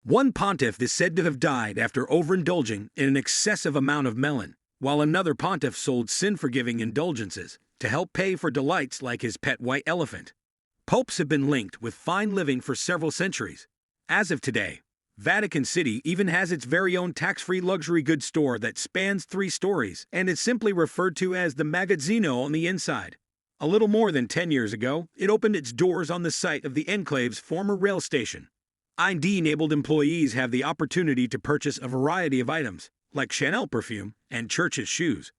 One pontiff is said to have died after overindulging in an excessive amount of melon, while another pontiff sold sin-forgiving indulgences to help pay for delights like his pet white elephant. Popes have been linked with fine living for several centuries. As of today, Vatican City even has its very own tax-free luxury goods store that spans 3 stories and is simply referred to as the Magazzino on the inside. A little more than 10 years ago, it opened its doors on the site of the enclave's former rail station. ID-enabled employees have the opportunity to purchase a variety of items, like Chanel perfume and Church's shoes.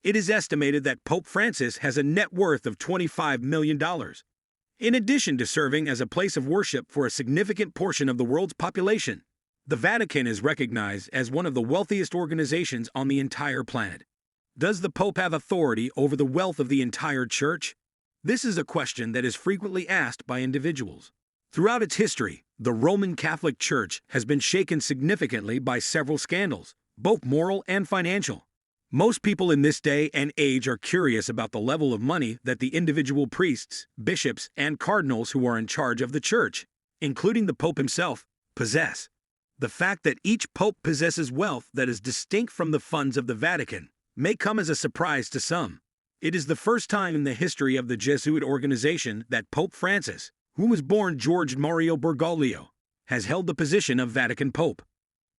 It is estimated that Pope Francis has a net worth of $25 million. In addition to serving as a place of worship for a significant portion of the world's population, the Vatican is recognized as one of the wealthiest organizations on the entire planet. Does the Pope have authority over the wealth of the entire Church? This is a question that is frequently asked by individuals. Throughout its history, the Roman Catholic Church has been shaken significantly by several scandals, both moral and financial. Most people in this day and age are curious about the level of money that the individual priests, bishops, and cardinals who are in charge of the Church, including the Pope himself, possess. The fact that each pope possesses wealth that is distinct from the funds of the Vatican may come as a surprise to some. It is the first time in the history of the Jesuit organization that Pope Francis, who was born George Mario Bergoglio, has held the position of Vatican Pope.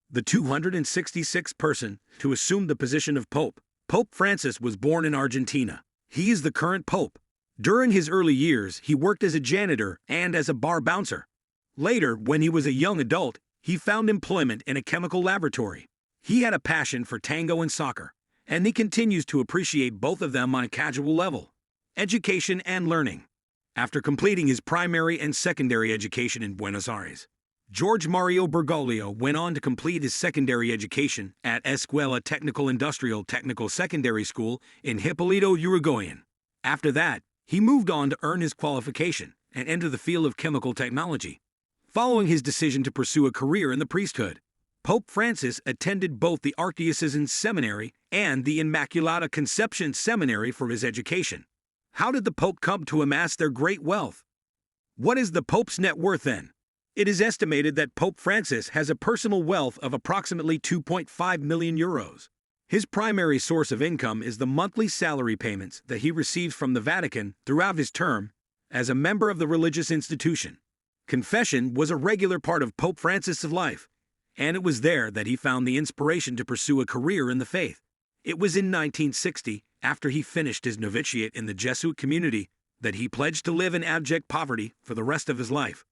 The 266th person to assume the position of Pope, Pope Francis was born in Argentina. He is the current Pope. During his early years, he worked as a janitor and as a bar bouncer. Later, when he was a young adult, he found employment in a chemical laboratory. He had a passion for tango and soccer, and he continues to appreciate both of them on a casual level. Education and learning. After completing his primary and secondary education in Buenos Aires, George Mario Bergoglio went on to complete his secondary education at Escuela Técnico Industrial Technical Secondary School in Hipólito Yrigoyen. After that, he moved on to earn his qualification and enter the field of chemical technology. Following his decision to pursue a career in the priesthood, Pope Francis attended both the Archdiocesan Seminary and the Immaculata Conception Seminary for his education. How did the Pope come to amass their great wealth? What is the Pope's net worth then? It is estimated that Pope Francis has a personal wealth of approximately 2.5 million euros. His primary source of income is the monthly salary payments that he receives from the Vatican throughout his term as a member of the religious institution. Confession was a regular part of Pope Francis' life, and it was there that he found the inspiration to pursue a career in the faith. It was in 1960, after he finished his novitiate in the Jesuit community, that he pledged to live in abject poverty for the rest of his life.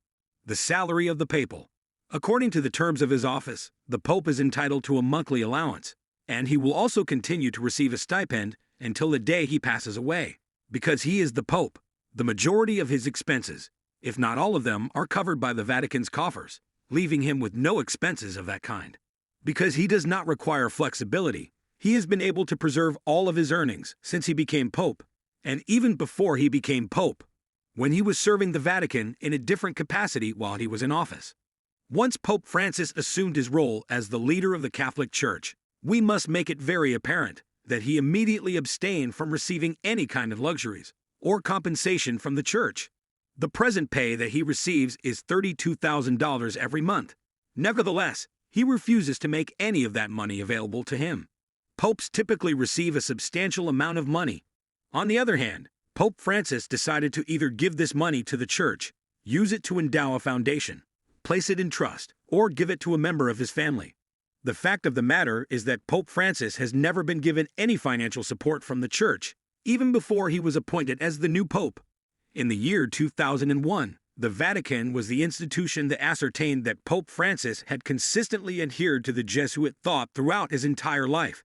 The salary of the papal. According to the terms of his office, the Pope is entitled to a monthly allowance, and he will also continue to receive a stipend until the day he passes away. Because he is the Pope, the majority of his expenses, if not all of them, are covered by the Vatican's coffers, leaving him with no expenses of that kind. Because he does not require flexibility, he has been able to preserve all of his earnings since he became Pope, and even before he became Pope, when he was serving the Vatican in a different capacity while he was in office. Once Pope Francis assumed his role as the leader of the Catholic Church, we must make it very apparent that he immediately abstained from receiving any kind of luxuries or compensation from the Church. The present pay that he receives is $32,000 every month. Nevertheless, he refuses to make any of that money available to him. Popes typically receive a substantial amount of money. On the other hand, Pope Francis decided to either give this money to the Church, use it to endow a foundation, place it in trust, or give it to a member of his family. The fact of the matter is that Pope Francis has never been given any financial support from the Church, even before he was appointed as the new Pope. In the year 2001, the Vatican was the institution that ascertained that Pope Francis had consistently adhered to the Jesuit thought throughout his entire life.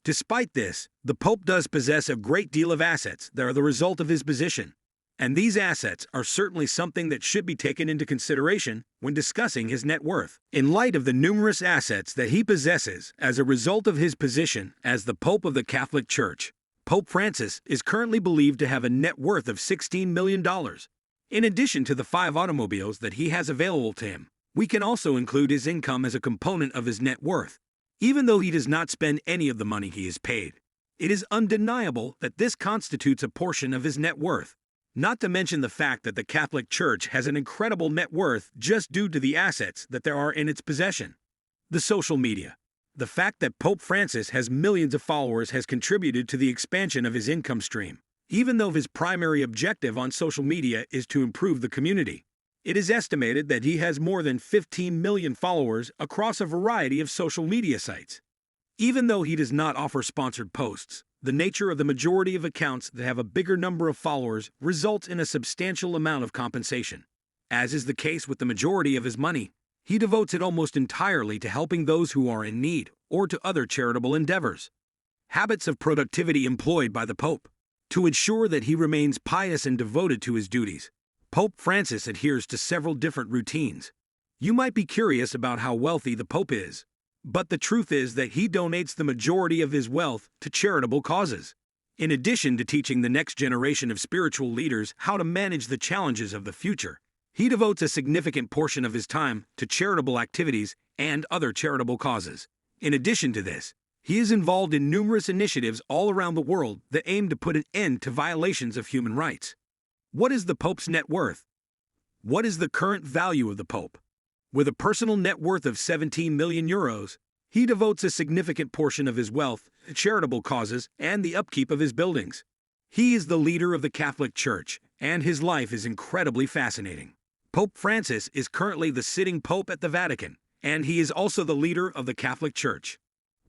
Despite this, the Pope does possess a great deal of assets that are the result of his position, and these assets are certainly something that should be taken into consideration when discussing his net worth. In light of the numerous assets that he possesses as a result of his position as the Pope of the Catholic Church, Pope Francis is currently believed to have a net worth of $16 million. In addition to the 5 automobiles that he has available to him, we can also include his income as a component of his net worth. Even though he does not spend any of the money he is paid, it is undeniable that this constitutes a portion of his net worth. Not to mention the fact that the Catholic Church has an incredible net worth just due to the assets that there are in its possession. The social media. The fact that Pope Francis has millions of followers has contributed to the expansion of his income stream, even though his primary objective on social media is to improve the community. It is estimated that he has more than 15 million followers across a variety of social media sites. Even though he does not offer sponsored posts, the nature of the majority of accounts that have a bigger number of followers results in a substantial amount of compensation. As is the case with the majority of his money, he devotes it almost entirely to helping those who are in need or to other charitable endeavors. Habits of productivity employed by the Pope. To ensure that he remains pious and devoted to his duties, Pope Francis adheres to several different routines. You might be curious about how wealthy the Pope is, but the truth is that he donates the majority of his wealth to charitable causes. In addition to teaching the next generation of spiritual leaders how to manage the challenges of the future, he devotes a significant portion of his time to charitable activities and other charitable causes. In addition to this, he is involved in numerous initiatives all around the world that aim to put an end to violations of human rights. What is the Pope's net worth? What is the current value of the Pope? With a personal net worth of 17 million euros, he devotes a significant portion of his wealth to charitable causes and the upkeep of his buildings. He is the leader of the Catholic Church, and his life is incredibly fascinating. Pope Francis is currently the sitting Pope at the Vatican, and he is also the leader of the Catholic Church.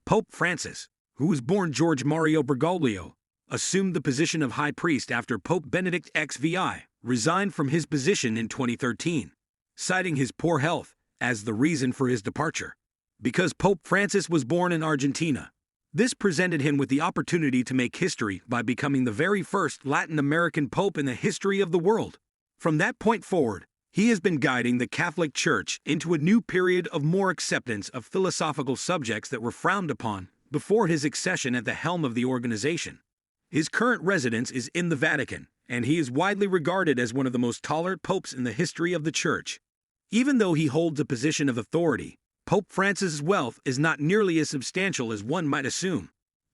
Pope Francis, who was born George Mario Bergoglio, assumed the position of High Priest after Pope Benedict XVI resigned from his position in 2013, citing his poor health as the reason for his departure. Because Pope Francis was born in Argentina, this presented him with the opportunity to make history by becoming the very first Latin American Pope in the history of the world. From that point forward, he has been guiding the Catholic Church into a new period of more acceptance of philosophical subjects that were frowned upon before his accession at the helm of the organization. His current residence is in the Vatican, and he is widely regarded as one of the most tolerant popes in the history of the Church. Even though he holds a position of authority, Pope Francis's wealth is not nearly as substantial as one might assume.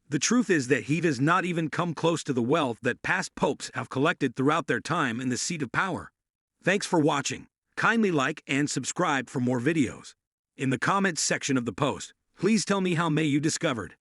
The truth is that he does not even come close to the wealth that past popes have collected throughout their time in the seat of power. Thanks for watching. Kindly like and subscribe for more videos. In the comments section of the post, please tell me how may you discovered.